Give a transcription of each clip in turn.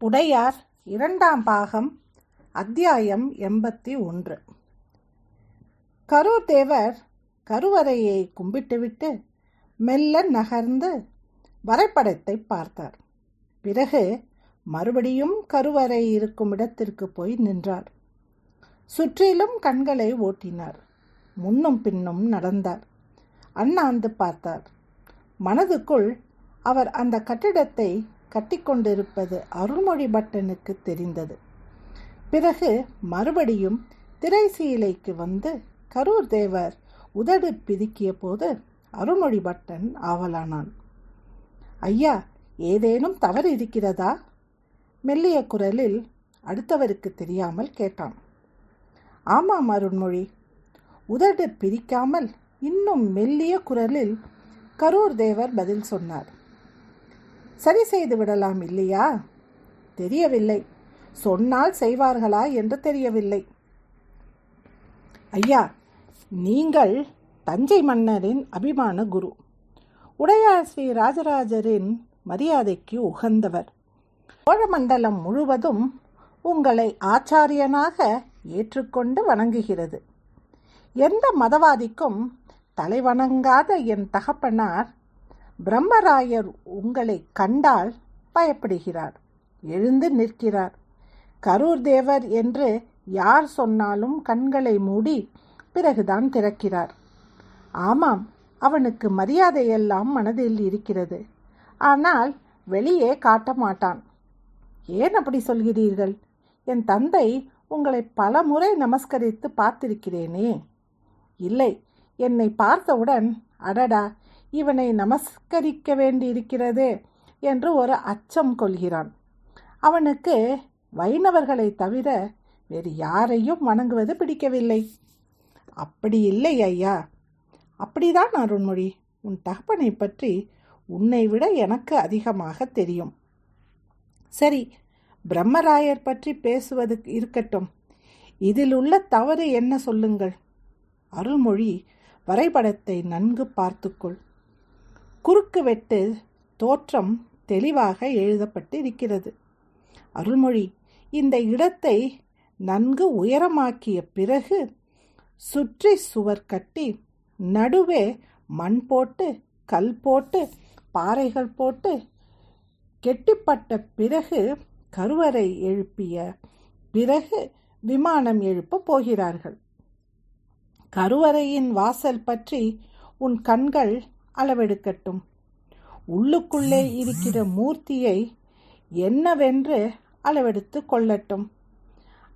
உடையார் இரண்டாம் பாகம் அத்தியாயம் 81. கரூர் தேவர் கருவறையை கும்பிட்டுவிட்டு மெல்ல நகர்ந்து வரைபடத்தை பார்த்தார். பிறகு மறுபடியும் கருவறை இருக்கும் இடத்திற்கு போய் நின்றார். சுற்றிலும் கண்களை ஓட்டினார். முன்னும் பின்னும் நடந்தார். அண்ணாந்து பார்த்தார். மனதுக்குள் அவர் அந்த கட்டிடத்தை கட்டிக்கொண்டிருப்பது அருள்மொழி பட்டனுக்கு தெரிந்தது. பிறகு மறுபடியும் திரைசீலைக்கு வந்து கரூர் தேவர் உதடு பிதுக்கிய போது அருள்மொழி பட்டன் ஆவலானான். ஐயா, ஏதேனும் தவறு இருக்கிறதா? மெல்லிய குரலில் அடுத்தவருக்கு தெரியாமல் கேட்டான். ஆமாம் அருள்மொழி. உதடு பிரிக்காமல் இன்னும் மெல்லிய குரலில் கரூர் தேவர் பதில் சொன்னார். சரி செய்து விடலாம் இல்லையா? தெரியவில்லை. சொன்னால் செய்வார்களா என்று தெரியவில்லை. ஐயா, நீங்கள் தஞ்சை மன்னரின் அபிமான குரு, உடையார் ஸ்ரீ ராஜராஜரின் மரியாதைக்கு உகந்தவர். சோழமண்டலம் முழுவதும் உங்களை ஆச்சாரியனாக ஏற்றுக்கொண்டு வணங்குகிறது. எந்த மதவாதிக்கும் தலைவணங்காத என் தகப்பனார் பிரம்மராயர் உங்களை கண்டால் பயப்படுகிறார், எழுந்து நிற்கிறார். கரூர் தேவர் என்று யார் சொன்னாலும் கண்களை மூடி பிறகுதான் திறக்கிறார். ஆமாம், அவனுக்கு மரியாதையெல்லாம் மனதில் இருக்கிறது. ஆனால் வெளியே காட்ட மாட்டான். ஏன் அப்படி சொல்கிறீர்கள்? என் தந்தை உங்களை பல முறை நமஸ்கரித்து பார்த்திருக்கிறேனே. இல்லை, என்னை பார்த்தவுடன் அடடா, இவனை நமஸ்கரிக்க வேண்டியிருக்கிறதே என்று ஒரு அச்சம் கொள்கிறான். அவனுக்கு வைணவர்களை தவிர வேறு யாரையும் வணங்குவது பிடிக்கவில்லை. அப்படி இல்லை ஐயா. அப்படிதான் அருண்மொழி. உன் தகப்பனை பற்றி உன்னை விட எனக்கு அதிகமாக தெரியும். சரி, பிரம்மராயர் பற்றி பேசுவது இருக்கட்டும். இதில் உள்ள தவறு என்ன சொல்லுங்கள். அருள்மொழி, வரைபடத்தை நன்கு பார்த்துக்கொள். குறுக்கு வெட்டு தோற்றம் தெளிவாக எழுதப்பட்டு இருக்கிறது. அருள்மொழி, இந்த இடத்தை நன்கு உயரமாக்கிய பிறகு சுற்றி சுவர் கட்டி நடுவே மண் போட்டு கல் போட்டு பாறைகள் போட்டு கெட்டிப்பட்ட பிறகு கருவறை எழுப்பிய பிறகு விமானம் எழுப்ப போகிறார்கள். கருவறையின் வாசல் பற்றி உன் கண்கள் அளவெடுக்கட்டும். உள்ளுக்குள்ளே இருக்கிற மூர்த்தியை என்னவென்று அளவெடுத்து கொள்ளட்டும்.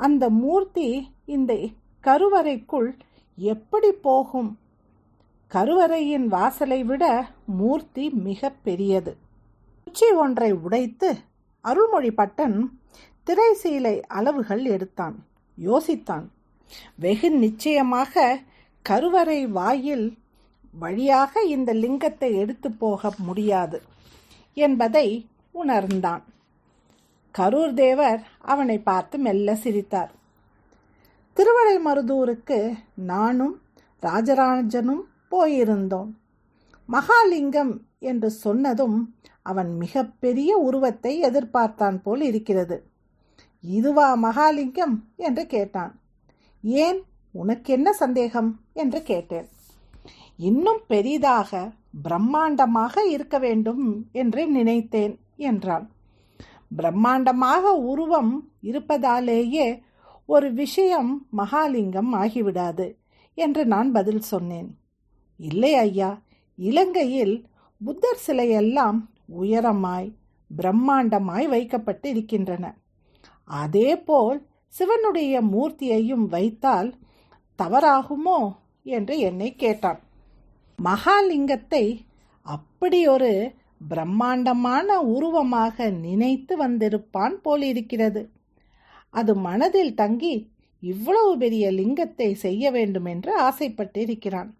அந்த மூர்த்தி இந்த கருவறைக்குள் எப்படி போகும்? கருவறையின் வாசலை விட மூர்த்தி மிக பெரியது. குச்சி ஒன்றை உடைத்து அருள்மொழி பட்டன் திரைசீலை அளவுகள் எடுத்தான். யோசித்தான். வெகு நிச்சயமாக கருவறை வாயில் வழியாக இந்த லிங்கத்தை எடுத்து போக முடியாது என்பதை உணர்ந்தான். கரூர் தேவர் அவனை பார்த்து மெல்ல சிரித்தார். திருவிடைமருதூருக்கு நானும் ராஜராஜனும் போயிருந்தோம். மகாலிங்கம் என்று சொன்னதும் அவன் மிக பெரிய உருவத்தை எதிர்பார்த்தான் போல் இருக்கிறது. இதுவா மகாலிங்கம் என்று கேட்டான். ஏன், உனக்கு என்ன சந்தேகம் என்று கேட்டேன். இன்னும் பெரிதாக பிரம்மாண்டமாக இருக்க வேண்டும் என்று நினைத்தேன் என்றான். பிரம்மாண்டமாக உருவம் இருப்பதாலேயே ஒரு விஷயம் மகாலிங்கம் ஆகிவிடாது என்று நான் பதில் சொன்னேன். இல்லை ஐயா, இலங்கையில் புத்தர் சிலையெல்லாம் உயரமாய் பிரம்மாண்டமாய் வைக்கப்பட்டு இருக்கின்றன. அதேபோல் சிவனுடைய மூர்த்தியையும் வைத்தால் தவறாகுமோ என்று என்னை கேட்டான். மகாலிங்கத்தை அப்படி ஒரு பிரம்மாண்டமான உருவமாக நினைத்து வந்திருப்பான் போலிருக்கிறது. அது மனதில் தங்கி இவ்வளவு பெரிய லிங்கத்தை செய்ய வேண்டும் என்று ஆசைப்பட்டிருக்கிறான்.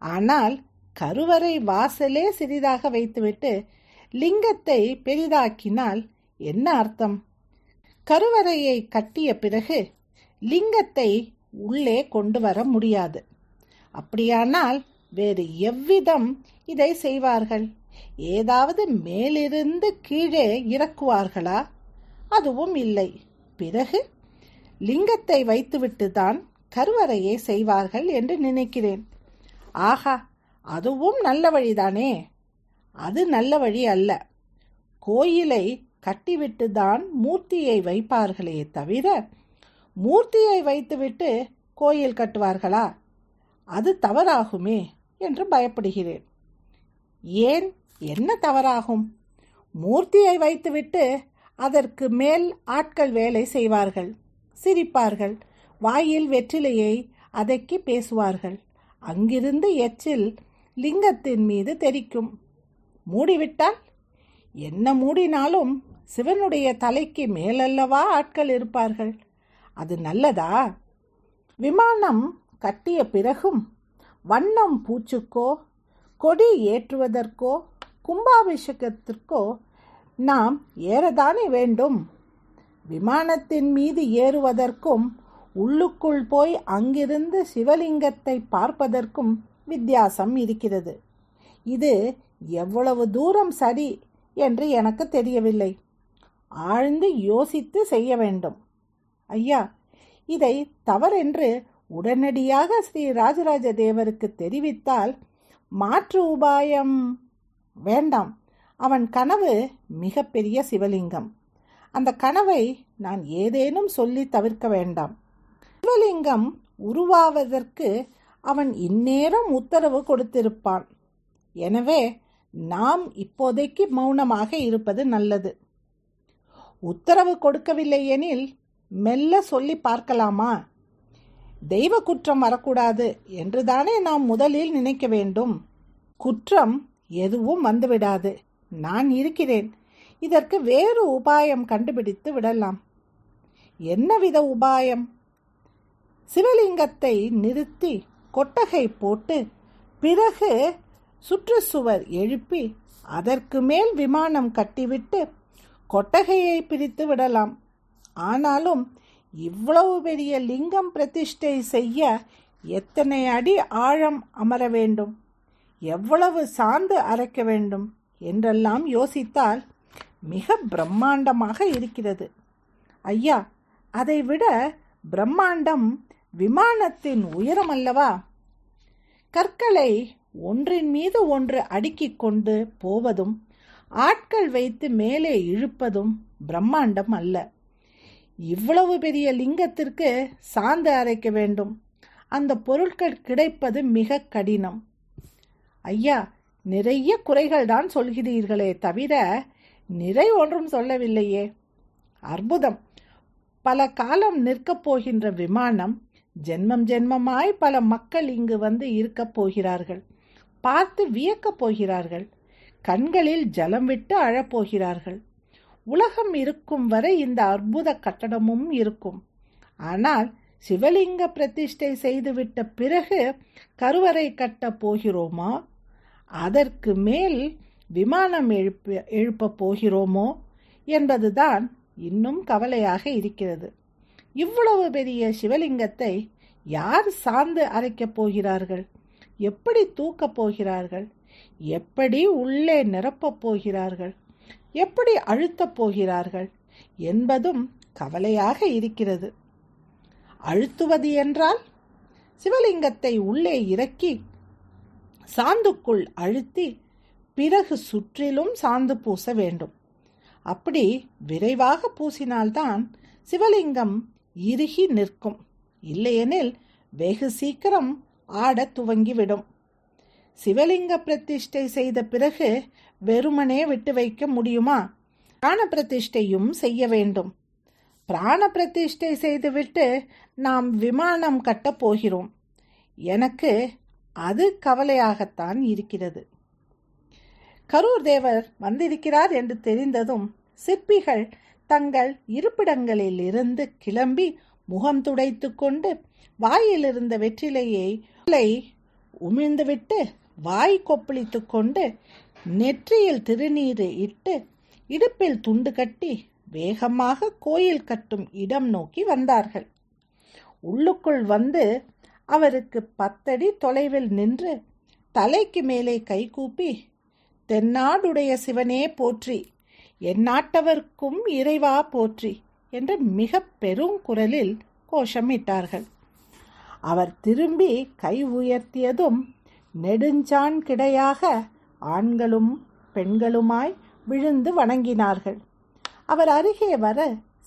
ஆனால் கருவறை வாசலே சிறிதாக வைத்துவிட்டு லிங்கத்தை பெரிதாக்கினால் என்ன அர்த்தம்? கருவறையை கட்டிய பிறகு லிங்கத்தை உள்ளே கொண்டு வர முடியாது. அப்படியானால் வேறு எவ்விதம் இதை செய்வார்கள்? ஏதாவது மேலிருந்து கீழே இறக்குவார்களா? அதுவும் இல்லை. பிறகு லிங்கத்தை வைத்துவிட்டு தான் கருவறையை செய்வார்கள் என்று நினைக்கிறேன். ஆஹா, அதுவும் நல்ல வழிதானே. அது நல்ல வழி அல்ல. கோயிலை கட்டிவிட்டு தான் மூர்த்தியை வைப்பார்களே தவிர மூர்த்தியை வைத்துவிட்டு கோயில் கட்டுவார்களா? அது தவறாகுமே என்று பயப்படுகிறேன். ஏன், என்ன தவறாகும்? மூர்த்தியை வைத்துவிட்டு அதற்கு மேல் ஆட்கள் வேலை செய்வார்கள், சிரிப்பார்கள், வாயில் வெற்றிலையை அதக்கி பேசுவார்கள். அங்கிருந்து எச்சில் லிங்கத்தின் மீது தெரிக்கும். மூடிவிட்டால் என்ன? மூடினாலும் சிவனுடைய தலைக்கு மேலல்லவா ஆட்கள் இருப்பார்கள். அது நல்லதா? விமானம் கட்டிய பிறகும் வண்ணம் பூச்சுக்கோ கொடி ஏற்றுவதற்கோ கும்பாபிஷேகத்திற்கோ நாம் ஏறதானே வேண்டும். விமானத்தின் மீது ஏறுவதற்கும் உள்ளுக்குள் போய் அங்கிருந்து சிவலிங்கத்தை பார்ப்பதற்கும் வித்தியாசம் இருக்கிறது. இது எவ்வளவு தூரம் சரி என்று எனக்கு தெரியவில்லை. ஆழ்ந்து யோசித்து செய்ய வேண்டும். ஐயா, இதை தவறென்று உடனடியாக ஸ்ரீ ராஜராஜ தேவருக்கு தெரிவித்தால் மாற்று உபாயம் வேண்டாம். அவன் கனவு மிக பெரிய சிவலிங்கம். அந்த கனவை நான் ஏதேனும் சொல்லி தவிர்க்க வேண்டாம். சிவலிங்கம் உருவாவதற்கு அவன் இந்நேரம் உத்தரவு கொடுத்திருப்பான். எனவே நாம் இப்போதைக்கு மௌனமாக இருப்பது நல்லது. உத்தரவு கொடுக்கவில்லை எனில் மெல்ல சொல்லி பார்க்கலாமா? தெய்வ குற்றம் வரக்கூடாது என்றுதானே நாம் முதலில் நினைக்க வேண்டும். குற்றம் எதுவும் வந்துவிடாது. நான் இருக்கிறேன். இதற்கு வேறு உபாயம் கண்டுபிடித்து விடலாம். என்னவித உபாயம்? சிவலிங்கத்தை நிறுத்தி கொட்டகை போட்டு பிறகு சுற்றுச்சுவர் எழுப்பி அதற்கு மேல் விமானம் கட்டிவிட்டு கொட்டகையை பிரித்து விடலாம். ஆனாலும் இவ்வளவு பெரிய லிங்கம் பிரதிஷ்டை செய்ய எத்தனை அடி ஆழம் அமர வேண்டும், எவ்வளவு சாந்து அரைக்க வேண்டும் என்றெல்லாம் யோசித்தால் மிக பிரம்மாண்டமாக இருக்கிறது. ஐயா, அதைவிட பிரம்மாண்டம் விமானத்தின் உயரம் அல்லவா? கற்களை ஒன்றின் மீது ஒன்று அடுக்கிக் கொண்டு போவதும் ஆட்கள் வைத்து மேலே இழுப்பதும் பிரம்மாண்டம் அல்ல. இவ்வளவு பெரிய லிங்கத்திற்கு சாந்து அரைக்க வேண்டும். அந்த பொருட்கள் கிடைப்பது மிக கடினம். ஐயா, நிறைய குறைகள் தான் சொல்கிறீர்களே தவிர நிறை ஒன்றும் சொல்லவில்லையே. அற்புதம்! பல காலம் நிற்கப் போகின்ற விமானம். ஜென்மம் ஜென்மமாய் பல மக்கள் இங்கு வந்து இருக்கப் போகிறார்கள். பார்த்து வியக்கப் போகிறார்கள். கண்களில் ஜலம் விட்டு அழப்போகிறார்கள். உலகம் இருக்கும் வரை இந்த அற்புத கட்டடமும் இருக்கும். ஆனால் சிவலிங்க பிரதிஷ்டை செய்துவிட்ட பிறகு கருவறை கட்டப் போகிறோமா, அதற்கு மேல் விமானம் எழுப்பப் போகிறோமோ என்பதுதான் இன்னும் கவலையாக இருக்கிறது. இவ்வளவு பெரிய சிவலிங்கத்தை யார் சார்ந்து அரைக்கப் போகிறார்கள்? எப்படி தூக்கப் போகிறார்கள்? எப்படி உள்ளே நிரப்பப் போகிறார்கள்? எப்படி அழுத்தப் போகிறார்கள் என்பதும் கவலையாக இருக்கிறது. அழுத்துவது என்றால் சிவலிங்கத்தை உள்ளே இறக்கி சாந்துக்குள் அழுத்தி பிறகு சுற்றிலும் சாந்து பூச வேண்டும். அப்படி விரைவாக பூசினால்தான் சிவலிங்கம் இறுகி நிற்கும். இல்லையெனில் வெகு சீக்கிரம் ஆடத் துவங்கிவிடும். சிவலிங்க பிரதிஷ்டை செய்த பிறகு வெறுமனே விட்டு வைக்க முடியுமா? பிராண பிரதிஷ்டையும் செய்ய வேண்டும். பிராண பிரதிஷ்டை செய்துவிட்டு நாம் விமானம் கட்டப் போகிறோம். எனக்கு அது கவலையாகத்தான் இருக்கிறது. கரூர் தேவர் வந்திருக்கிறார் என்று தெரிந்ததும் சிற்பிகள் தங்கள் இருப்பிடங்களில் இருந்து கிளம்பி முகம் துடைத்து கொண்டு வாயிலிருந்த வெற்றிலையை உமிழ்ந்துவிட்டு வாய் கொப்பளித்து கொண்டு நெற்றியில் திருநீர் இட்டு இடுப்பில் துண்டு கட்டி வேகமாக கோயில் கட்டும் இடம் நோக்கி வந்தார்கள். உள்ளுக்குள் வந்து அவருக்கு 10 அடி தொலைவில் நின்று தலைக்கு மேலே கைகூப்பி, தென்னாடுடைய சிவனே போற்றி எந்நாட்டவர்க்கும் இறைவா போற்றி என்று மிக பெரும் குரலில் கோஷமிட்டார்கள். அவர் திரும்பி கை உயர்த்தியதும் நெடுஞ்சான் கிடையாக ஆண்களும் பெண்களுமாய் விழுந்து வணங்கினார்கள். அவர் அருகே வர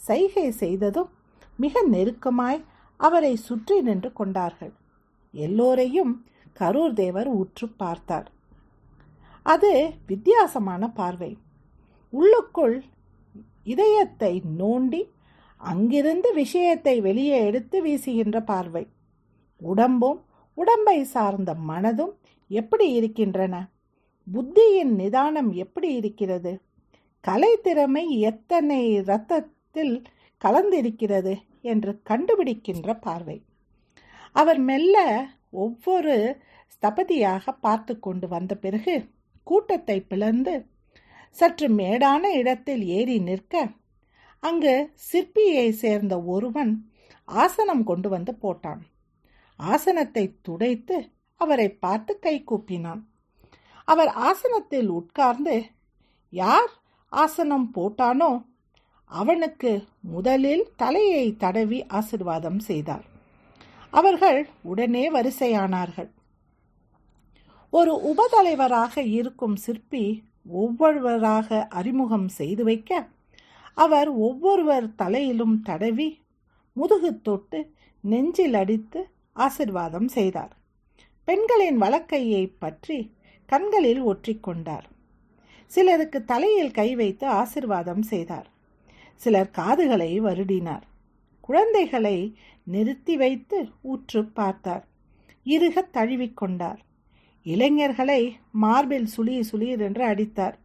சைகை செய்ததும் மிக நெருக்கமாய் அவரை சுற்றி நின்று கொண்டார்கள். எல்லோரையும் கரூர் தேவர் உற்று பார்த்தார். அது வித்தியாசமான பார்வை. உள்ளுக்குள் இதயத்தை நோண்டி அங்கிருந்து விஷயத்தை வெளியே எடுத்து வீசுகின்ற பார்வை. உடம்பும் உடம்பை சார்ந்த மனதும் எப்படி இருக்கின்றன? புத்தியின் நிதானம் எப்படி இருக்கிறது? கலை திறமை எத்தனை இரத்தத்தில் கலந்திருக்கிறது என்று கண்டுபிடிக்கின்ற பார்வை. அவர் மெல்ல ஒவ்வொரு ஸ்தபதியாக பார்த்து கொண்டு வந்த பிறகு கூட்டத்தை பிளந்து சற்று மேடான இடத்தில் ஏறி நிற்க, அங்கு சிற்பியை சேர்ந்த ஒருவன் ஆசனம் கொண்டு வந்து போட்டான். ஆசனத்தை துடைத்து அவரை பார்த்து கை கூப்பினான். அவர் ஆசனத்தில் உட்கார்ந்து யார் ஆசனம் போட்டானோ அவனுக்கு முதலில் தலையை தடவி ஆசீர்வாதம் செய்தார். அவர்கள் உடனே வரிசையானார்கள். ஒரு உபதலைவராக இருக்கும் சிற்பி ஒவ்வொருவராக அறிமுகம் செய்து வைக்க, அவர் ஒவ்வொருவர் தலையிலும் தடவி முதுகு தொட்டு நெஞ்சில் அடித்து ஆசீர்வாதம் செய்தார். பெண்களின் வலக்கையை பற்றி கண்களில் ஒற்றிக்கொண்டார். சிலருக்கு தலையில் கை வைத்து ஆசீர்வாதம் செய்தார். சிலர் காதுகளை வருடினார். குழந்தைகளை நிறுத்தி வைத்து உற்று பார்த்தார். இறுக தழுவிக்கொண்டார். இளைஞர்களை மார்பில் சுளீர் சுளீர் என்று அடித்தார்.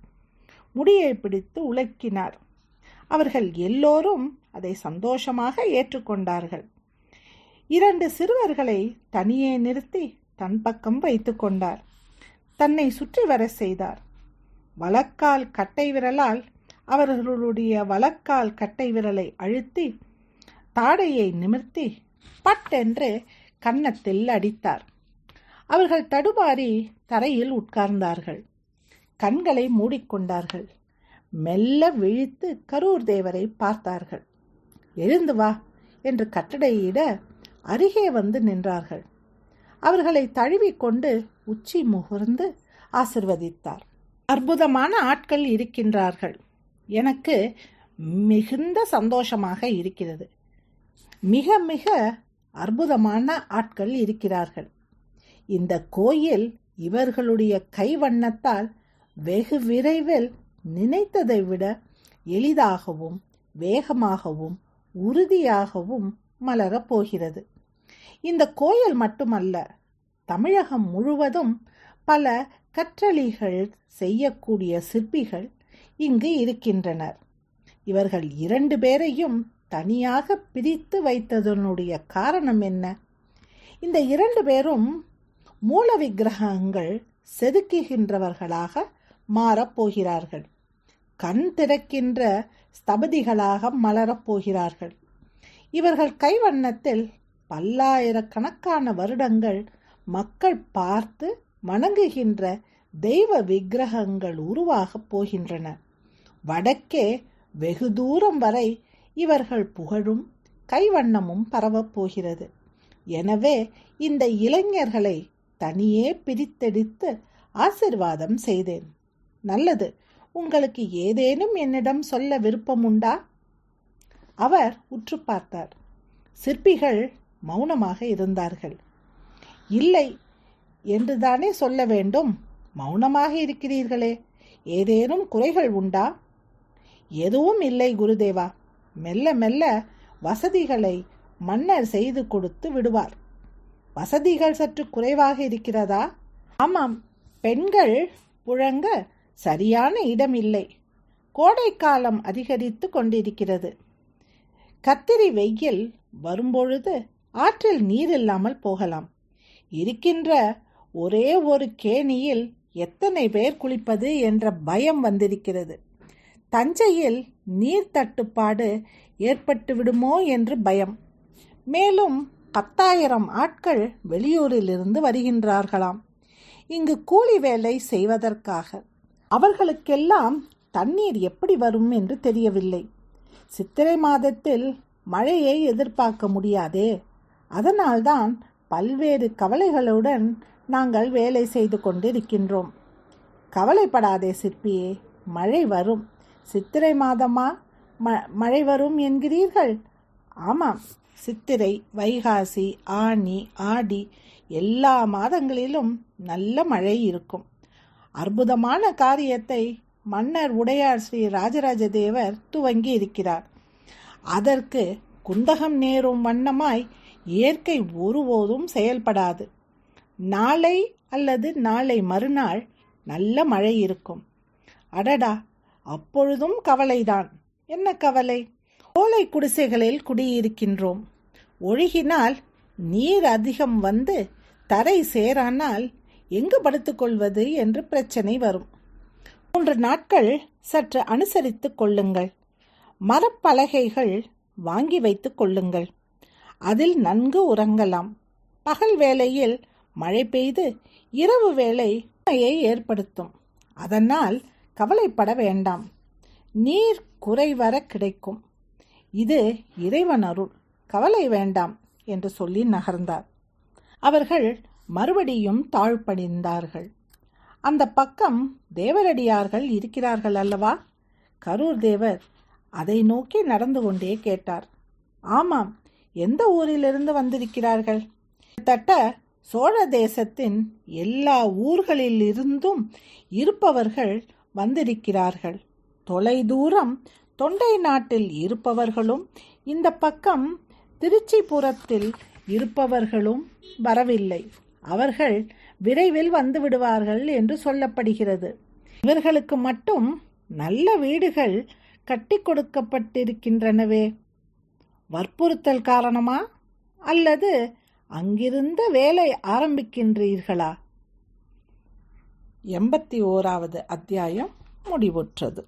முடியை பிடித்து உலக்கினார். அவர்கள் எல்லோரும் அதை சந்தோஷமாக ஏற்றுக்கொண்டார்கள். 2 சிறுவர்களை தனியே நிறுத்தி தன் பக்கம் வைத்து கொண்டார். தன்னை சுற்றி வர செய்தார். வலக்கால் கட்டை விரலால் அவர்களுடைய வலக்கால் கட்டை விரலை அழுத்தி தாடையை நிமிர்த்தி பட்டென்று கன்னத்தில் அடித்தார். அவர்கள் தடுமாறி தரையில் உட்கார்ந்தார்கள். கண்களை மூடிக்கொண்டார்கள். மெல்ல விழித்து கரூர் தேவரை பார்த்தார்கள். எழுந்து வா என்று கட்டளையிட அருகே வந்து நின்றார்கள். அவர்களை தழுவிக்கொண்டு உச்சி முகர்ந்து ஆசிர்வதித்தார். அற்புதமான ஆட்கள் இருக்கின்றார்கள். எனக்கு மிகுந்த சந்தோஷமாக இருக்கிறது. மிக மிக அற்புதமான ஆட்கள் இருக்கிறார்கள். இந்த கோயில் இவர்களுடைய கைவண்ணத்தால் வெகு விரைவில் நினைத்ததை விட எளிதாகவும் வேகமாகவும் உறுதியாகவும் மலரப் போகிறது. இந்த கோயில் மட்டுமல்ல, தமிழகம் முழுவதும் பல கற்றளிகள் செய்யக்கூடிய சிற்பிகள் இங்கு இருக்கின்றனர். இவர்கள் 2 பேரையும் தனியாக பிரித்து வைத்ததனுடைய காரணம் என்ன? இந்த 2 பேரும் மூல விக்கிரகங்கள் செதுக்குகின்றவர்களாக மாறப்போகிறார்கள். கண் திறக்கின்ற ஸ்தபதிகளாக மலரப்போகிறார்கள். இவர்கள் கைவண்ணத்தில் பல்லாயிரக்கணக்கான வருடங்கள் மக்கள் பார்த்து வணங்குகின்ற தெய்வ விக்கிரகங்கள் உருவாகப் போகின்றன. வடக்கே வெகு தூரம் வரை இவர்கள் புகழும் கைவண்ணமும் பரவப் போகிறது. எனவே இந்த இளைஞர்களை தனியே பிரித்தெடுத்து ஆசீர்வாதம் செய்தேன். நல்லது, உங்களுக்கு ஏதேனும் என்னிடம் சொல்ல விருப்பம் உண்டா? அவர் உற்று பார்த்தார். சிற்பிகள் மௌனமாக இருந்தார்கள். இல்லை என்றுதானே சொல்ல வேண்டும்? மௌனமாக இருக்கிறீர்களே, ஏதேனும் குறைகள் உண்டா? எதுவும் இல்லை குருதேவா. மெல்ல மெல்ல வசதிகளை மன்னர் செய்து கொடுத்து விடுவார். வசதிகள் சற்று குறைவாக இருக்கிறதா? ஆமாம், பெண்கள் புழங்க சரியான இடம் இல்லை. கோடைக்காலம் அதிகரித்து கொண்டிருக்கிறது. கத்திரி வெயில் வரும்பொழுது ஆற்றில் நீர் இல்லாமல் போகலாம். இருக்கின்ற ஒரே ஒரு கேணியில் எத்தனை பேர் குளிப்பது என்ற பயம் வந்திருக்கிறது. தஞ்சையில் நீர் தட்டுப்பாடு ஏற்பட்டு விடுமோ என்று பயம். மேலும் 10,000 ஆட்கள் வெளியூரிலிருந்து வருகின்றார்களாம் இங்கு கூலி வேலை செய்வதற்காக. அவர்களுக்கெல்லாம் தண்ணீர் எப்படி வரும் என்று தெரியவில்லை. சித்திரை மாதத்தில் மழையை எதிர்பார்க்க முடியாதே. அதனால்தான் பல்வேறு கவலைகளுடன் நாங்கள் வேலை செய்து கொண்டிருக்கின்றோம். கவலைப்படாதே சிற்பியே, மழை வரும். சித்திரை மாதமா மழை வரும் என்கிறீர்கள்? ஆமாம், சித்திரை, வைகாசி, ஆனி, ஆடி எல்லா மாதங்களிலும் நல்ல மழை இருக்கும். அற்புதமான காரியத்தை மன்னர் உடையார் ஸ்ரீ ராஜராஜ தேவர் துவங்கி இருக்கிறார். அதற்கு குந்தகம் நேரும் வண்ணமாய் இயற்கை ஒருபோதும் செயல்படாது. நாளை அல்லது நாளை மறுநாள் நல்ல மழை இருக்கும். அடடா, அப்பொழுதும் கவலைதான். என்ன கவலை? ஓலை குடிசைகளில் குடியிருக்கின்றோம். ஒழுகினால் நீர் அதிகம் வந்து தரை சேரானால் எங்கு படுத்துக்கொள்வது என்று பிரச்சனை வரும். 3 நாட்கள் சற்று அனுசரித்து கொள்ளுங்கள். மரப்பலகைகள் வாங்கி வைத்துக் கொள்ளுங்கள். அதில் நன்கு உறங்கலாம். பகல் வேளையில் மழை பெய்து இரவு வேளை மழையை ஏற்படுத்தும். அதனால் கவலைப்பட வேண்டாம். நீர் குறைவர கிடைக்கும். இது இறைவன் அருள். கவலை வேண்டாம் என்று சொல்லி நகர்ந்தார். அவர்கள் மறுபடியும் தாழ்பணிந்தார்கள். அந்த பக்கம் தேவரடியார்கள் இருக்கிறார்கள் அல்லவா? கரூர் தேவர் அதை நோக்கி நடந்து கொண்டே கேட்டார். ஆமாம், எந்த ஊரிலிருந்து வந்திருக்கிறார்கள்? கிட்டத்தட்ட சோழ தேசத்தின் எல்லா ஊர்களிலிருந்தும் இருப்பவர்கள் வந்திருக்கிறார்கள். தொலைதூரம் தொண்டை நாட்டில் இருப்பவர்களும் இந்த பக்கம் திருச்சிபுரத்தில் இருப்பவர்களும் வரவில்லை. அவர்கள் விரைவில் வந்து விடுவார்கள் என்று சொல்லப்படுகிறது. இவர்களுக்கு மட்டும் நல்ல வீடுகள் கட்டி கொடுக்கப்பட்டிருக்கின்றனவே. வற்புறுத்தல் காரணமா அல்லது அங்கிருந்த வேலை ஆரம்பிக்கின்றீர்களா? 81வது அத்தியாயம் முடிவுற்றது.